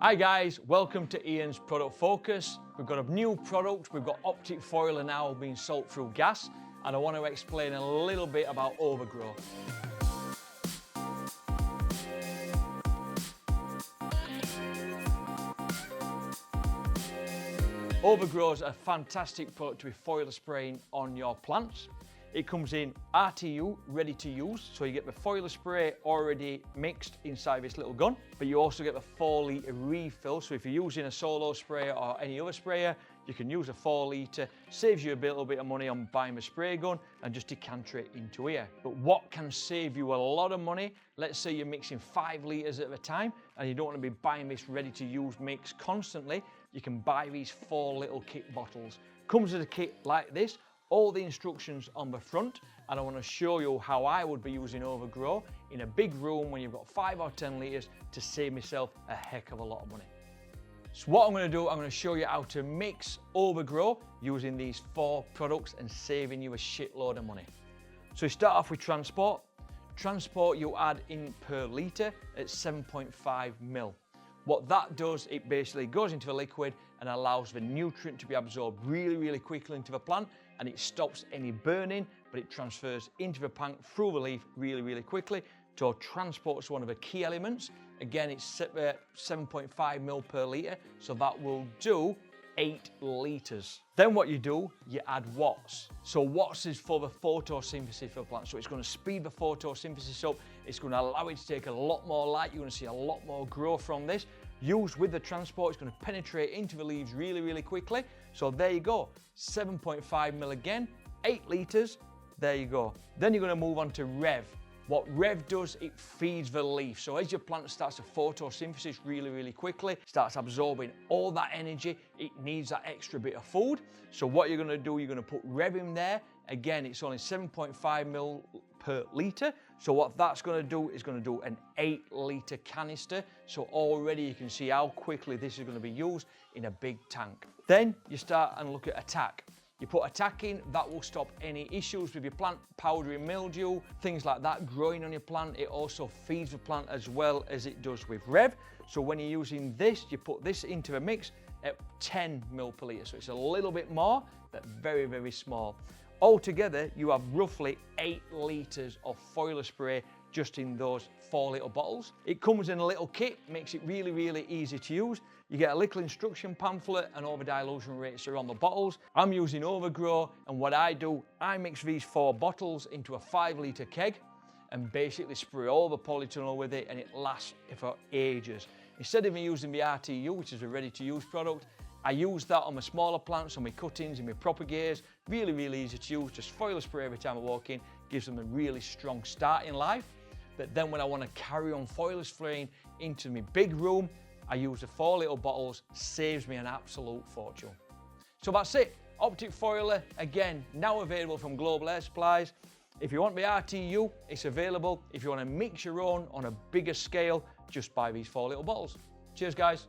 Hi guys, welcome to Ian's Product Focus. We've got a new product, we've got Optic Foliar now being sold through G.A.S, and I want to explain a little bit about Overgrow. Overgrow is a fantastic product to be foliar spraying on your plants. It comes in RTU, ready to use, so you get the foliar spray already mixed inside this little gun, but you also get the 4 litre refill, so if you're using a solo sprayer or any other sprayer, you can use a 4 litre, saves you a little bit of money on buying a spray gun and just decanter it into here. But what can save you a lot of money, let's say you're mixing 5 litres at a time and you don't want to be buying this ready to use mix constantly, you can buy these 4 little kit bottles. Comes with a kit like this, all the instructions on the front, and I want to show you how I would be using Overgrow in a big room when you've got 5 or 10 litres to save myself a heck of a lot of money. So what I'm going to do, I'm going to show you how to mix Overgrow using these 4 products and saving you a shitload of money. So you start off with transport. Transport you add in per litre at 7.5 mil. What that does, it basically goes into the liquid and allows the nutrient to be absorbed really quickly into the plant, and it stops any burning, but it transfers into the plant through the leaf really quickly. So transport is one of the key elements. Again, it's 7.5 mil per litre, so that will do 8 litres. Then what you do, you add watts. So watts is for the photosynthesis of the plant. So it's going to speed the photosynthesis up. It's going to allow it to take a lot more light. You're going to see a lot more growth from this. Used with the transport, it's going to penetrate into the leaves really quickly. So there you go, 7.5 mil again, 8 litres, there you go. Then you're going to move on to Rev. What Rev does, it feeds the leaf. So as your plant starts to photosynthesis really quickly, starts absorbing all that energy, it needs that extra bit of food. So what you're going to do, you're going to put Rev in there. Again, it's only 7.5 mil per litre. So what that's going to do is going to do an 8 litre canister. So already you can see how quickly this is going to be used in a big tank. Then you start and look at Attack. You put Attack in, that will stop any issues with your plant, powdery mildew, things like that growing on your plant. It also feeds the plant as well as it does with Rev. So when you're using this, you put this into a mix at 10 mil per litre. So it's a little bit more, but very small. Altogether, you have roughly 8 litres of foliar spray just in those 4 little bottles. It comes in a little kit, makes it really easy to use. You get a little instruction pamphlet and over dilution rates are on the bottles. I'm using Overgrow, and what I do, I mix these 4 bottles into a 5 litre keg and basically spray all the polytunnel with it, and it lasts for ages. Instead of me using the RTU, which is a ready to use product, I use that on my smaller plants, on my cuttings and my propagators. Really easy to use, just foliar spray every time I walk in, gives them a really strong start in life. But then when I want to carry on foliar spraying into my big room, I use the 4 little bottles, saves me an absolute fortune. So that's it, Optic Foliar, again, now available from Global Air Supplies. If you want the RTU, it's available. If you want to mix your own on a bigger scale, just buy these 4 little bottles. Cheers guys.